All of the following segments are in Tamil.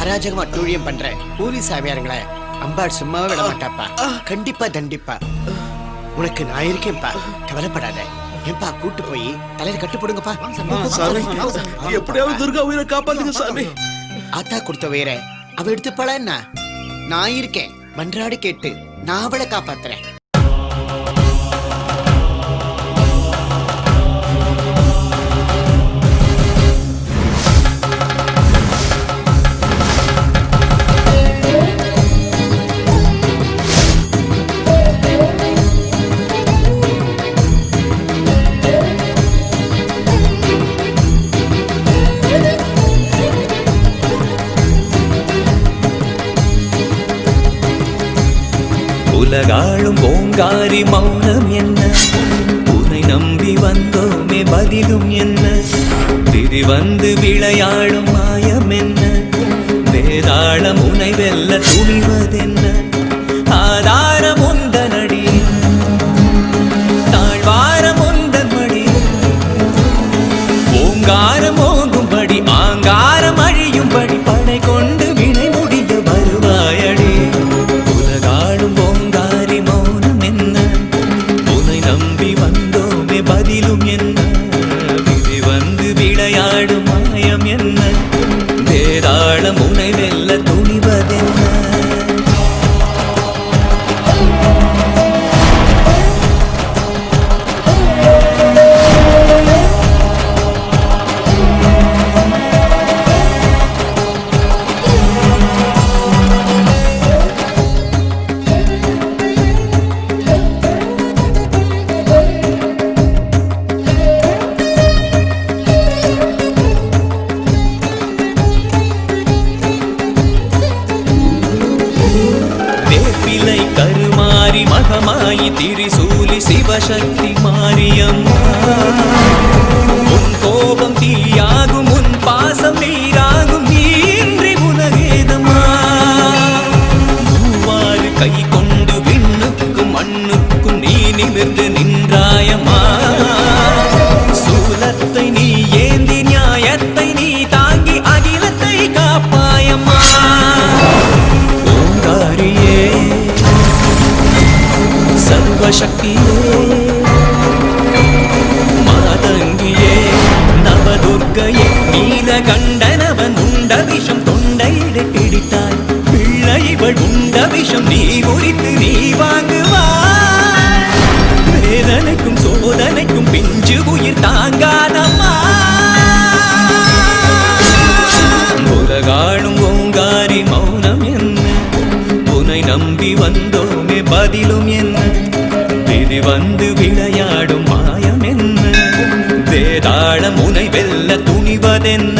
அராஜகமா அட்டூழியம் பண்ற பூரி சாமியாருங்களே அம்பாள் சும்மாவே விட மாட்டாப்பா. கண்டிப்பா தண்டிப்பா. உனக்கு நான் இருக்கேன்ப்பா, கவலைப்படாத. ஏன்பா கூட்டு போய் தலையில கட்டு போடுங்கப்பா. எப்படியாவது துர்கா உயிரை காப்பாத்துங்க சாமி. ஆத்தா கொடுத்த உயிரை அவ எடுத்துப்பாளா என்ன? நான் இருக்கேன், மன்றாடி கேட்டு நான் அவளை காப்பாத்துறேன். உலகாளும் ஓங்காரி மௌனம் என்ன? உன்னை நம்பி வந்தோமே பதிலும் என்ன? விதி வந்து விளையாடும் மாயம் என்ன? வேதாளம் உனை வெல்ல துணிவதென்ன? ஆதாரம் உந்தனடி, தாழ்வாரம் உந்தன் மடி. ஓங்காரம் ஓங்கும்படி ஆங்காரம் அழியும்படி படை கொண்டு வினை முடிய வருவாயடி. உலகாளும் ஓங்காரி மௌனம் என்ன? உன்னை நம்பி வந்தோமே பதிலும் என்ன? விதி வந்து விளையாடும் மாயம் என்ன? வேதாளம் உனை வெல்ல துணிவதென்ன? கருமாரி மகமாயி திரிசூலி சிவசக்தி மாரியம்மா. உன் கோபம் தீயாகும், உன் பாசம் நீராகும், நீன்றி உலகேதம்மா. மூவாறு கை கொண்டு விண்ணுக்கும் மண்ணுக்கும் நீ நிமிர்ந்து நின்றாயம்மா. சூலத்தை நீ ஏந்தி நியாயத்தை நீ தாங்கி அகிலத்தை காப்பாயம்மா. ஓங்காரியே சர்வசக்தியே மாதங்கியே நவதுர்க்கையே நீலகண்டனவன் உண்ட விஷம் தொண்டையிட பிடித்தாய். பிள்ளை இவள் உண்ட விஷம் நீ குறித்து நீ வாங்குவாய். வேதனைக்கும் சோதனைக்கும் பிஞ்சு உயிர் தாங்காதம்மா. உலகாளும் ஓங்காரி மௌனம் என்ன? உன்னை நம்பி வந்தோமே பதிலும் என்ன? விதி வந்து விளையாடும் மாயம் என்ன? வேதாளம் உனை வெல்ல துணிவதென்ன?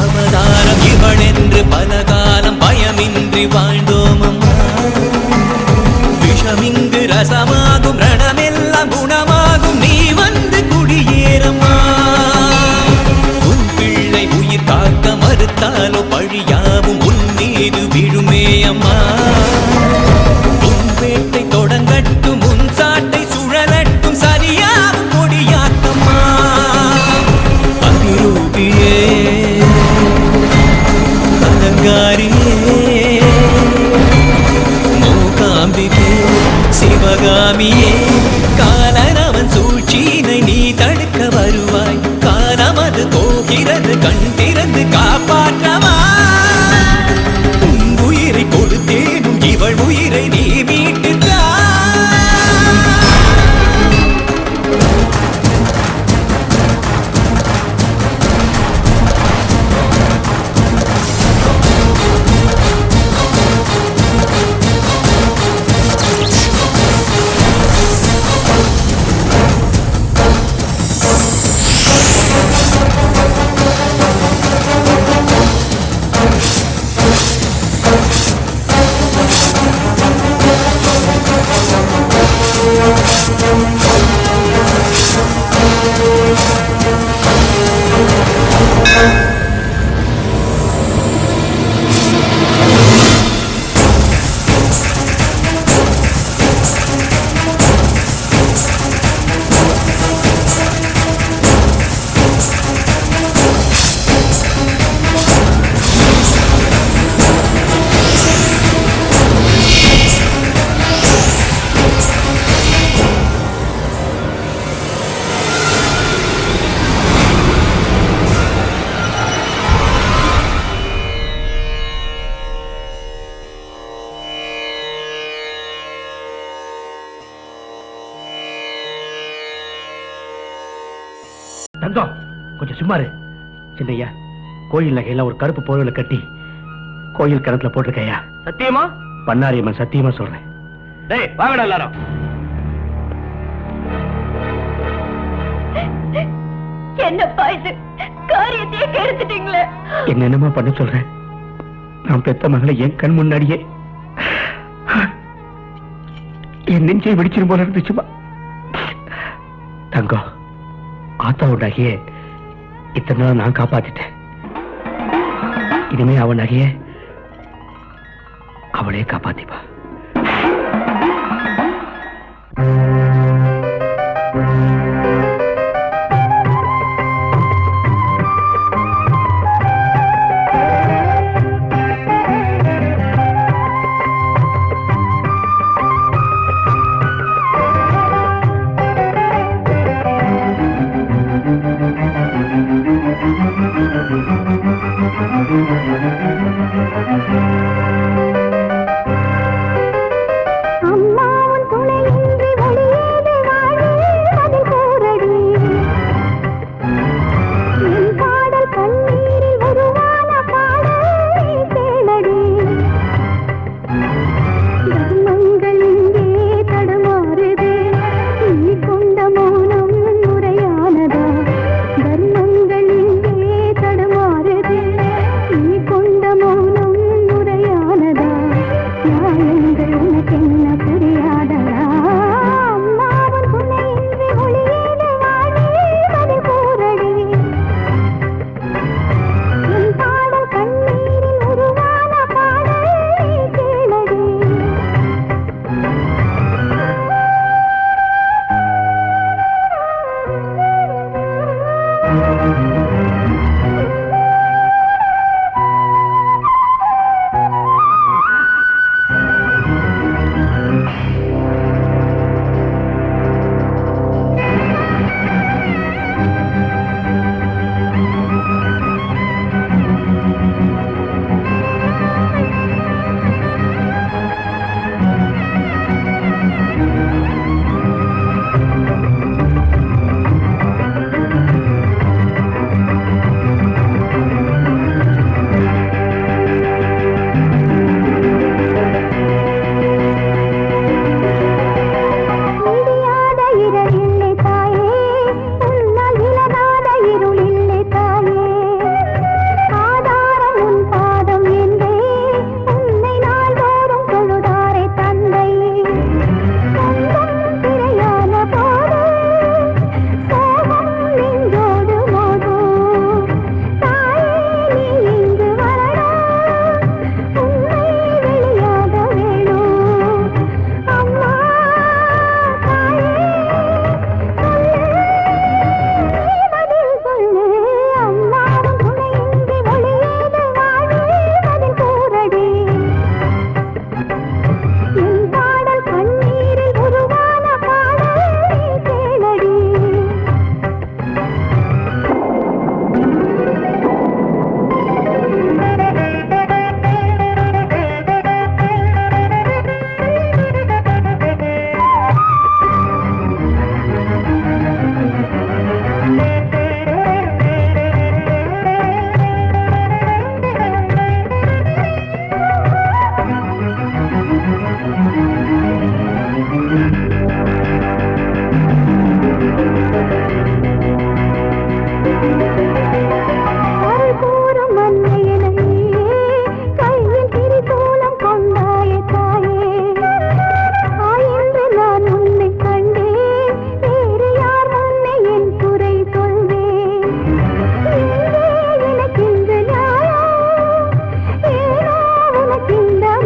அவதாரம் இவளென்று பலகாலம் பயமின்றி வாழ்ந்தோமம்மா. விஷமிங்கு ரசமாகும், ரணமெல்லாம் குணமாகும், நீ வந்து குடியேறம்மா. உன் பிள்ளை உயிர் காக்க மறுத்தாலோ பழியாவும் உன் மீது விழுமே அம்மா. உன் வேட்டை தொடங்கட்டும், உன் சாட்டை சுழலட்டும், சரியாகும் கொடியாட்டம்மா. அதிரூபியே மூகாம்பிகே சிவகாமியே காலனவன் சூழ்ச்சியினை நீ தடுக்க வருவாய். காலமது போகிறது, கண் திறந்து காப்பாற்றவா. உன் உயிரை கொடுத்தேனும் இவள் உயிரை நீ மீட்டுத்தா. தங்கம் கொஞ்சம் சும்மாரு. சின்னையா, கோயில் நகையெல்லாம் ஒரு கருப்பு போர்வையில கட்டி கோயில் கிணத்துல போட்டிருக்கையா? சத்தியமா? பண்ணாரியம்மன் சத்தியமா சொல்றேன். டேய் வாங்கடா எல்லாரும். என்னப்பா இது? காரியத்தையே கெடுத்துட்டீங்களே. என்னென்னமா பண்ண சொல்றேன்? நான் பெத்த மகளை என் கண் முன்னாடியே என் நெஞ்சை வெடிச்சிரும் போல இருந்துச்சுமா. தங்கம், ஆத்தாவோட நகையே இத்தனை நாள் நான் காப்பாத்திட்டேன். இனிமே அவன் நகையே அவளே காப்பாத்திப்பா.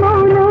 மௌனம்